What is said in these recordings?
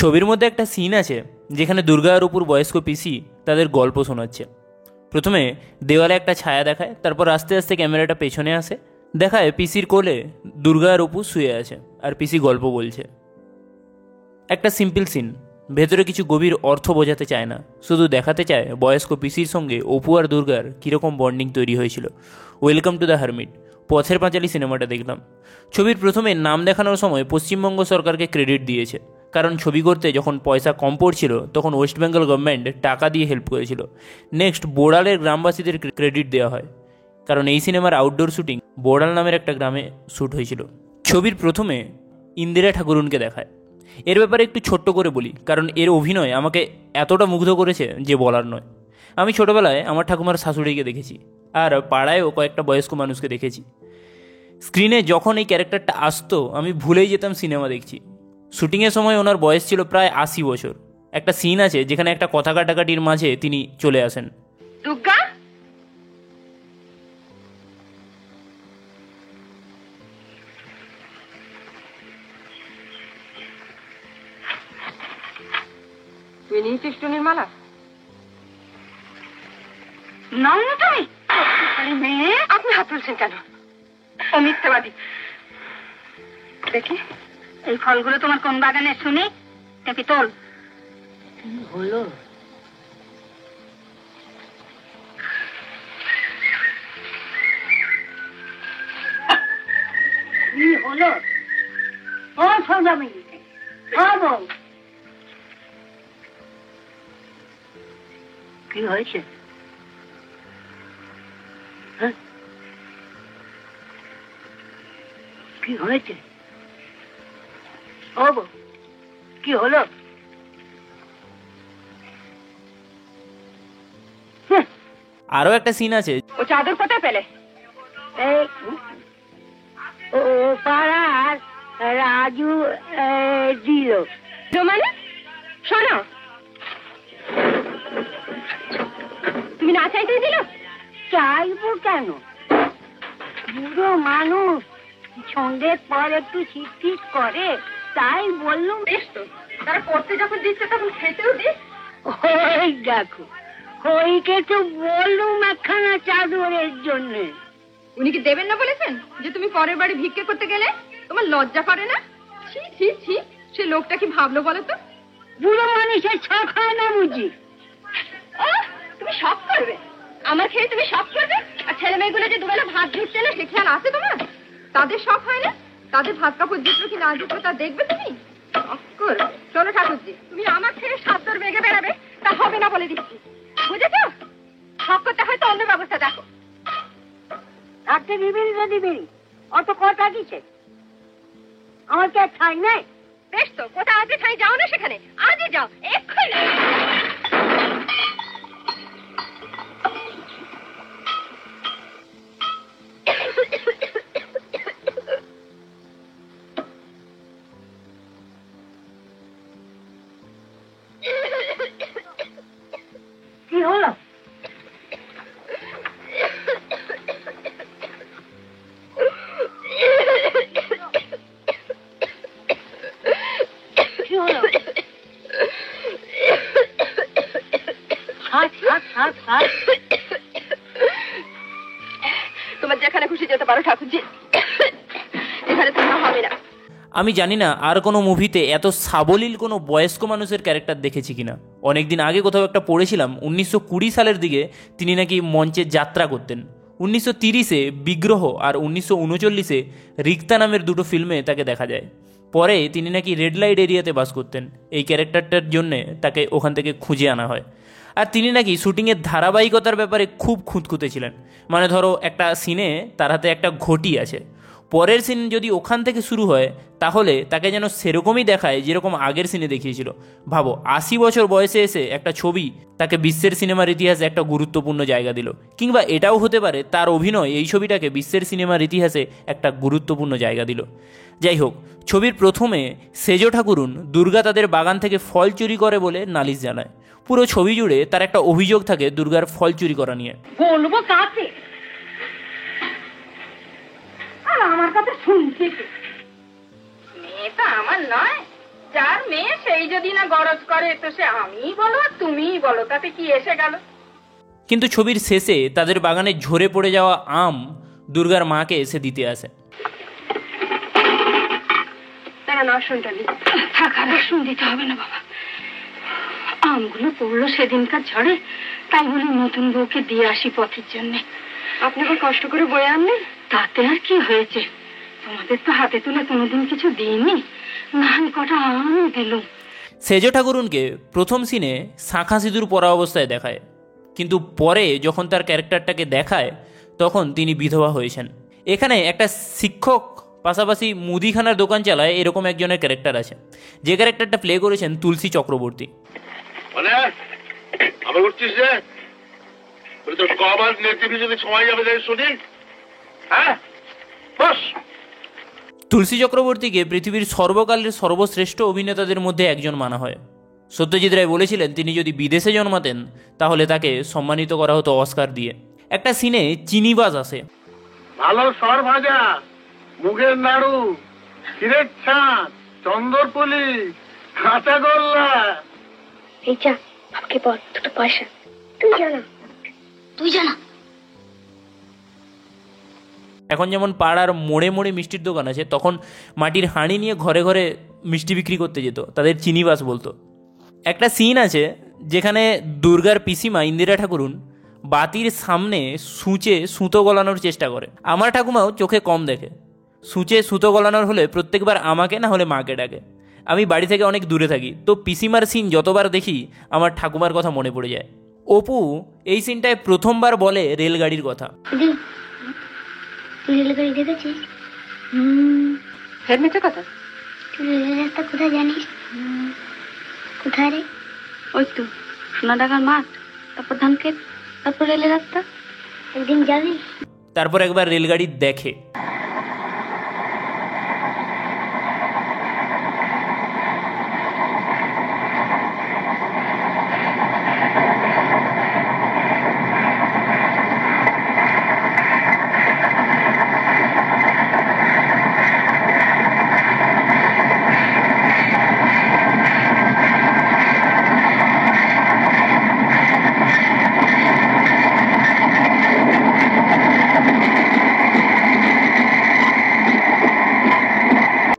ছবির মধ্যে একটা সিন আছে যেখানে দুর্গা আর অপুর বয়স্ক পিসি তাদের গল্প শোনাচ্ছে। প্রথমে দেওয়ালে একটা ছায়া দেখায়, তারপর আস্তে আস্তে ক্যামেরাটা পেছনে আসে, দেখায় পিসির কোলে দুর্গা আর অপু শুয়ে আছে আর পিসি গল্প বলছে। একটা সিম্পল সিন, ভেতরে কিছু গভীর অর্থ বোঝাতে চায় না, শুধু দেখাতে চায় বয়স্ক পিসির সঙ্গে অপু আর দুর্গার কীরকম বন্ডিং তৈরি হয়েছিল। Welcome to the hermit, Pather Panchali সিনেমাটা দেখলাম। ছবির প্রথমে নাম দেখানোর সময় পশ্চিমবঙ্গ সরকারকে ক্রেডিট দিয়েছে, কারণ ছবি করতে যখন পয়সা কম পড়ছিল তখন ওয়েস্ট বেঙ্গল গভর্নমেন্ট টাকা দিয়ে হেল্প করেছিল। নেক্সট বোড়ালের গ্রামবাসীদের ক্রেডিট দেওয়া হয়, কারণ এই সিনেমার আউটডোর শুটিং বোড়াল নামের একটা গ্রামে শ্যুট হয়েছিল। ছবির প্রথমে ইন্দিরা ঠাকুরুনকে দেখায়। এর ব্যাপারে একটু ছোট্ট করে বলি, কারণ এর অভিনয় আমাকে এতটা মুগ্ধ করেছে যে বলার নয়। আমি ছোটোবেলায় আমার ঠাকুমার শাশুড়িকে দেখেছি, আর পাড়ায়ও কয়েকটা বয়স্ক মানুষকে দেখেছি। স্ক্রিনে যখন এই ক্যারেক্টারটা আসতো আমি ভুলেই যেতাম সিনেমা দেখছি। শুটিংয়ের সময় ওনার বয়স ছিল প্রায় 80 বছর। একটা সিন আছে যেখানে একটা কথা কাটাকাটির মাঝে তিনি চলে আসেন। দুর্গা, তুই নিয়েছিস টুনির মালা? নাও না তুমি। মেয়ে, আপনি হাত তুলছেন কেন? ও মিথ্যাবাদী। দেখি এই ফলগুলো তোমার কোন বাগানে শুনি, দেখি তোল। কি হলো? কি হলো? ও সৌদামি, কি হয়েছে? কি হয়েছে? ও কি হলো? আরো একটা সিন আছে। ও চাদর কোথায় পেলে? ও পাড়ার রাজু দিল। মানে শোনো, তুমি না চাইতে দিল? চাইবো কেন? বুড়ো মানুষ সন্ধ্যের পর একটু শীত করে, তাই বললুম। বেশ তো, তারা পড়তে যখন দিচ্ছে তখন খেতেও দিস। ওই দেখো, ওইকে তো বললুম একখানা চাদরের জন্য। উনি কি দেবেন না বলেছেন যে তুমি পরের বাড়ি ভিক্ষে করতে গেলে তোমার লজ্জা করে না? ছি ছি ছি, সে লোকটা কি ভাবলো বলো তো? বুড়ো মানুষের শখ হয় না বুঝি? তুমি শখ করবে? আমার খেয়ে তুমি শখ করবে? আর ছেলে মেয়েগুলো যে দুবেলা ভাত জুটছে না সে খেয়াল আছে তোমার? তাদের শখ হয় না? তাদের ভাত কাপড় জুটলো কি না জুটলো তা দেখবে তুমি? শোনো ঠাকুরজি, তুমি আমার খেয়ে সাতর বেগে বেড়াবে তা হবে না বলে দিচ্ছি, বুঝেছ? শখ করতে হয়তো অন্য ব্যবস্থা দেখো। থাকতে দিবি দিবি, অত কথা দিছে আমার কে ঠাই নাই? বেশ তো, কোথা আছে ঠাই? যাও না সেখানে, আজই যাও, এক্ষুনি। কি হলো? তোমার যেখানে খুশি যেতে পারো ঠাকুরজি, এখানে থাকা হবে না। আমি জানি না আর কোনো মুভিতে এত সাবলীল কোনো বয়স্ক মানুষের ক্যারেক্টার দেখেছি কিনা। অনেকদিন আগে কোথাও একটা পড়েছিলাম 1920 সালের দিকে তিনি নাকি মঞ্চে যাত্রা করতেন। 1930-এ বিগ্রহ আর 1939-এ রিক্তা নামের দুটো ফিল্মে তাকে দেখা যায়। পরে তিনি নাকি রেড লাইট এরিয়াতে বাস করতেন। এই ক্যারেক্টারটার জন্যে তাকে ওখান থেকে খুঁজে আনা হয়। আর তিনি নাকি শুটিংয়ের ধারাবাহিকতার ব্যাপারে খুব খুঁতখুঁতে ছিলেন। মানে ধরো একটা সিনে তার হাতে একটা ঘটি আছে, পরের সিন যদি ওখান থেকে শুরু হয় তাহলে তাকে যেন সেরকমই দেখায় যেরকম আগের সিনে দেখিয়েছিল। ভাবো, 80 বছর বয়সে এসে একটা ছবি তাকে বিশ্বের সিনেমার ইতিহাসে একটা গুরুত্বপূর্ণ জায়গা দিল। কিংবা এটাও হতে পারে তার অভিনয় এই ছবিটাকে বিশ্বের সিনেমার ইতিহাসে একটা গুরুত্বপূর্ণ জায়গা দিল। যাই হোক, ছবির প্রথমে সেজ ঠাকুরুন দুর্গা তাদের বাগান থেকে ফল চুরি করে বলে নালিশ জানায়। পুরো ছবি জুড়ে তার একটা অভিযোগ থাকে দুর্গার ফল চুরি করা নিয়ে। বলবো কাকে? আমার কথা শুনছে মেয়েটা আমার নয়, যার মেয়ে সেই যদি না না গরজ করে তো সে আমিই বলো আর তুমিই বলো, তাতে কি এসে গেল? কিন্তু ছবির শেষে তাদের বাগানে ঝরে পড়ে যাওয়া আম দুর্গার মাকে এসে দিতে আসে। তারা রসুনটা দিই। থাক, আর রসুন দিতে হবে না বাবা, আমগুলো পড়লো সেদিনকার ঝড়ে, তাই বলে নতুন বউকে দিয়ে আসি পথের জন্য। আপনি আবার কষ্ট করে বয়ে আনলেন, তাতে আর কি হয়েছে? তোমাদের তো হাতে তুলে কোনোদিন কিছু দিইনি, নান কটা আম দিলুম। সেজ ঠাকুরুনকে প্রথম সিনে শাঁখা সিঁদুর পরা অবস্থায় দেখায়, কিন্তু পরে যখন তার ক্যারেক্টারটাকে দেখায় তখন তিনি বিধবা হয়েছেন। এখানে একটা শিক্ষক পাশাপাশি মুদিখানার দোকান চালায় এরকম একজনের ক্যারেক্টার আছে, যে ক্যারেক্টারটা প্লে করেছেন তুলসী চক্রবর্তী। তুলসী চক্রবর্তীকে পৃথিবীর সর্বকালের সর্বশ্রেষ্ঠ অভিনেতাদের মধ্যে একজন মানা হয়। সত্যজিৎ রায় বলেছিলেন তিনি যদি বিদেশে জন্মাতেন তাহলে তাকে সম্মানিত করা হতো অস্কার দিয়ে। একটা সিনে চিনিবাজ আসে। ভালো সর ভাজা, মুগের নাড়ু, ক্ষীরের ছাঁচ, চন্দরপুলি, কাঁচা গোল্লা। এই যা বাপকে বল দুটো পয়সা। তুই জানা এখন যেমন পাড়ার মোড়ে মোড়ে মিষ্টির দোকান আছে, তখন মাটির হাঁড়ি নিয়ে ঘরে ঘরে মিষ্টি বিক্রি করতে যেত, তাদের চিনিবাস বলতো। একটা সিন আছে যেখানে দুর্গার পিসিমা ইন্দিরা ঠাকুরুন বাতির সামনে সূচে সুতো গলানোর চেষ্টা করে। আমার ঠাকুমাও চোখে কম দেখে, সূচে সুতো গলানোর হলে প্রত্যেকবার আমাকে না হলে মাকে ডাকে। আমি বাড়ি থেকে অনেক দূরে থাকি, তো পিসিমার সিন যতবার দেখি আমার ঠাকুমার কথা মনে পড়ে যায়। অপু এই সিনটায় প্রথমবার বলে রেলগাড়ির কথা। রেলগাড়ি দেখেছিস? হেলমেটে কথা? তুই রেলের রাস্তা কোথায় জানিস? কোথায় রে? ওই তো সোনাডাঙ্গার মাঠ, তারপর ধানক্ষেত, তারপর রেলের রাস্তা। একদিন যাবি? তারপর একবার রেলগাড়ি দেখে।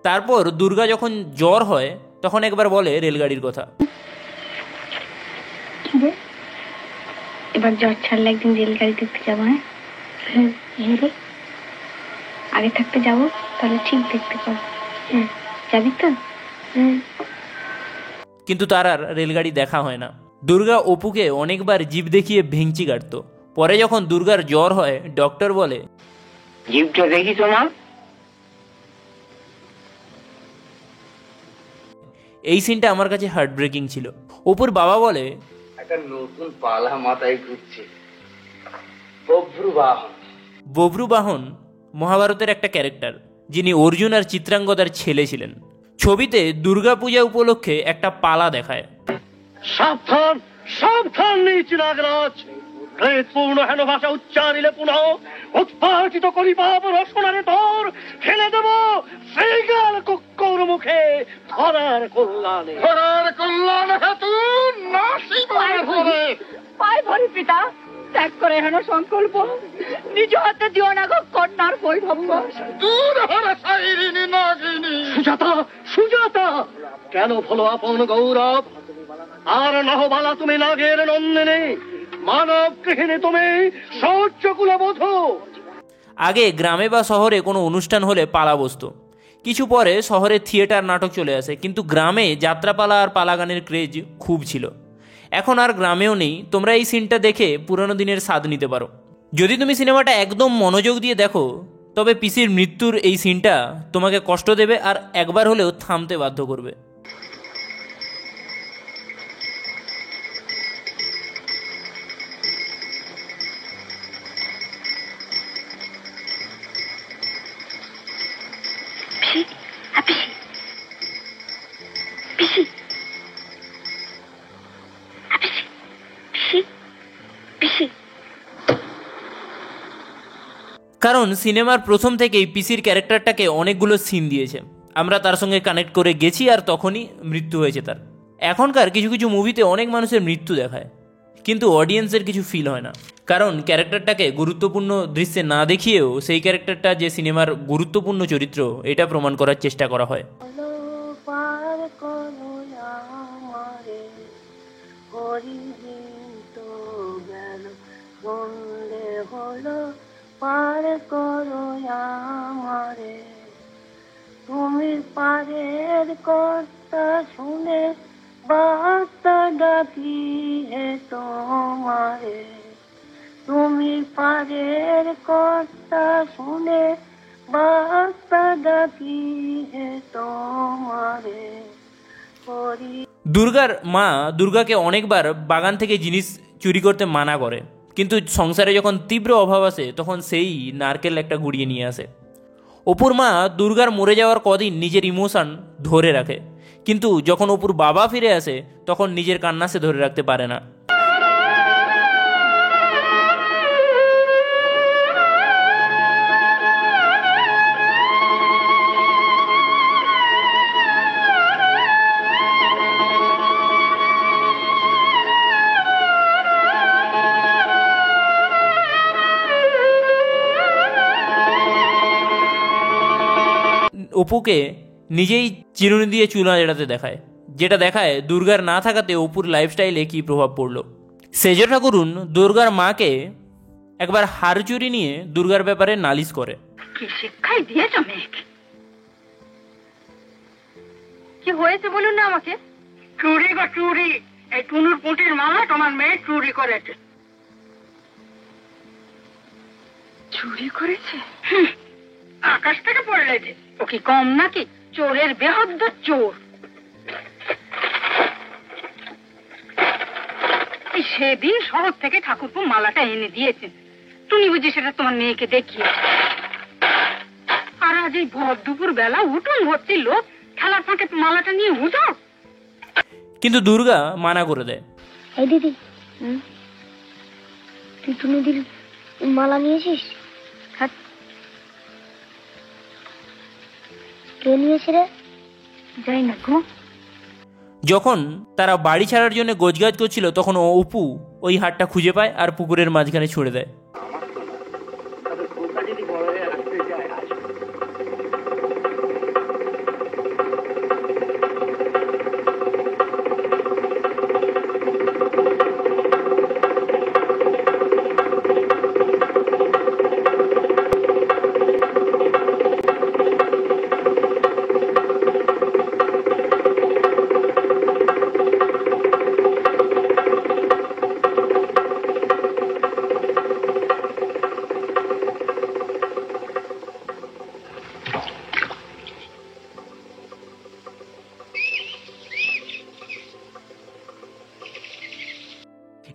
তারপর দুর্গা যখন জ্বর হয় তখন একবার বলে রেলগাড়ির কথা। এবার জ্বর ছাড়লে একদিন রেলগাড়ি দেখতে যাবো। হ্যাঁ, আগে থাকতে যাবো, তাহলে ঠিক দেখতে পাবো। হ্যাঁ, যাবি তো? কিন্তু তার আর রেলগাড়ি দেখা হয় না। দুর্গা অপুকে অনেকবার জিভ দেখিয়ে ভেঙচি কাটতো। পরে যখন দুর্গার জ্বর হয় ডক্টর বলে, জিভটা দেখি তো না। এই সিনটা আমার কাছে হার্ট ব্রেকিং ছিল। অপুর বাবা বলে, একটা নতুন পালা মাথায় ঘুরছে, বভ্রুবাহন। বভ্রুবাহন মহাভারতের একটা ক্যারেক্টার, যিনি অর্জুন আর চিত্রাঙ্গদার ছেলে ছিলেন। ছবিতে দুর্গাপূজা উপলক্ষে একটা পালা দেখায়। সাবধান সাবধান নিচ নাগরাজ, প্রেতপূর্ণ হেন ভাষা উচ্চারিলে পুনঃ উৎপাটিত করি পাপ রসনারে তোর ফেলে দেব শ্রীগাল কুক্কর মুখে ধরার কল্যাণে। ধরার কল্যাণে হেতু নাসি পায় ভরি পিতা, ত্যাগ করে হেন সংকল্প, নিজ হাতে দিও না গো কন্যার বৈভব। দূর হরে সাইরিনি নাগিনী। সুজাতা সুজাতা, কেন ভলো আপন গৌরব? আর নহবালা তুমি নাগের নন্দিনী, মানব গৃহিণী তুমি সহ্য কুলবোধ। আগে গ্রামে বা শহরে কোনো অনুষ্ঠান হলে পালা বসতো, কিছু পরে শহরে থিয়েটার নাটক চলে আসে, কিন্তু গ্রামে যাত্রাপালা আর পালা গানের ক্রেজ খুব ছিল। এখন আর গ্রামেও নেই। তোমরা এই সিনটা দেখে পুরনো দিনের স্বাদ নিতে পারো। যদি তুমি সিনেমাটা একদম মনোযোগ দিয়ে দেখো তবে পিসির মৃত্যুর এই সিনটা তোমাকে কষ্ট দেবে আর একবার হলেও থামতে বাধ্য করবে। কারণ সিনেমার প্রথম থেকেই পিসির ক্যারেক্টারটাকে অনেকগুলো সিন দিয়েছে, আমরা তার সঙ্গে কানেক্ট করে গেছি আর তখনই মৃত্যু হয়েছে তার। এখনকার কিছু কিছু মুভিতে অনেক মানুষের মৃত্যু দেখায়, কিন্তু অডিয়েন্সের কিছু ফিল হয় না, কারণ ক্যারেক্টারটাকে গুরুত্বপূর্ণ দৃশ্যে না দেখিয়েও সেই ক্যারেক্টারটা যে সিনেমার গুরুত্বপূর্ণ চরিত্র এটা প্রমাণ করার চেষ্টা করা হয়। তুমি পারের কথা শুনে বার্তা ডাকি হে তোমারে, তুমি পারের কথা শুনে বার্তা ডাকি হে তোমারে। দুর্গার মা দুর্গাকে অনেকবার বাগান থেকে জিনিস চুরি করতে মানা করে, কিন্তু সংসারে যখন তীব্র অভাব আসে তখন সেই নারকেল একটা গুড়িয়ে নিয়ে আসে। অপুর মা দুর্গার মরে যাওয়ার কদিন নিজের ইমোশন ধরে রাখে, কিন্তু যখন অপুর বাবা ফিরে আসে তখন নিজের কান্না সে ধরে রাখতে পারে না। অপুকে নিজেই চিরুনি দিয়ে চুলা জেড়াতে দেখায়, যেটা দেখায় দুর্গার না থাকাতে অপুর লাইফস্টাইলে কী প্রভাব পড়লো। সেজ ঠাকুরুন দুর্গার মাকে একবার হার চুরি নিয়ে দুর্গার ব্যাপারে নালিশ করে। কি শিক্ষাই দিয়েছ মেয়েকে? কি হয়েছে বলুন না আমাকে। চুরি গো চুরি, এই টুনুর পুঁটির মালা তোমার মেয়ে চুরি করেছে। চুরি করেছে? আকাশ থেকে পড়লেছে। ও কি কম নাকি? চোরের বেহদ্দ চোর। সেদিন শহর থেকে ঠাকুরপো মালাটা এনে দিয়েছেন, তুমি বুঝি সেটা তোমার মেয়েকে দেখিয়েছে। আর আজ এই ভর দুপুর বেলা উঠুন ভর্তি লোক খেলার ফাঁকে মালাটা নিয়ে উঠো। কিন্তু দুর্গা মানা করে দেয়। এই দিদি, তুই টুনিদির মালা নিয়েছিস? কে নিয়েছে রে? যাই না গো। যখন তারা বাড়ি ছাড়ার জন্য গোছগাছ করছিল তখন অপু ওই হারটা খুঁজে পায় আর পুকুরের মাঝখানে ছুড়ে দেয়।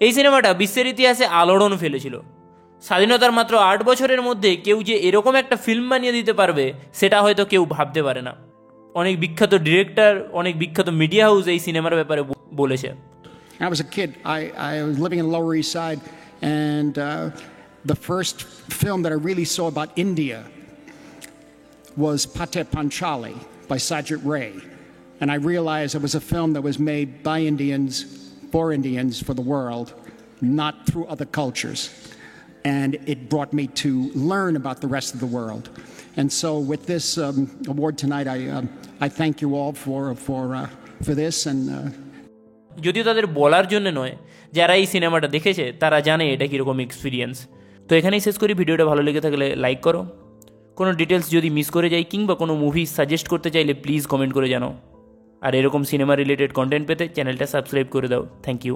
এই সিনেমাটা বিশ্বের ইতিহাসে আলোড়ন ফেলেছিল। স্বাধীনতার মাত্র 8 বছরের মধ্যে কেউ যে এরকম একটা ফিল্ম বানিয়ে দিতে পারবে সেটা হয়তো কেউ ভাবতে পারে না। অনেক বিখ্যাত ডিরেক্টর, অনেক বিখ্যাত মিডিয়া হাউস এই সিনেমার ব্যাপারে বলেছে। I was a kid. I was living in the Lower East Side, and the first film that I really saw about India was Pate Panchali by Sajid Ray. And I realized it was a film that was made by Indians, for Indians, for the world, not through other cultures. And it brought me to learn about the rest of the world. And so with this award tonight, I thank you all for this. And যদিও তাদের বলার জন্য নয়, যারা এই সিনেমাটা দেখেছে তারা জানে এটা কীরকম এক্সপিরিয়েন্স। তো এখানেই শেষ করি। ভিডিওটা ভালো লেগে থাকলে লাইক করো। কোনো ডিটেলস যদি মিস করে যাই কিংবা কোনো মুভি সাজেস্ট করতে চাইলে প্লিজ কমেন্ট করে জানাও। আর এরকম সিনেমা রিলেটেড কন্টেন্ট পেতে চ্যানেলটা সাবস্ক্রাইব করে দাও। Thank you.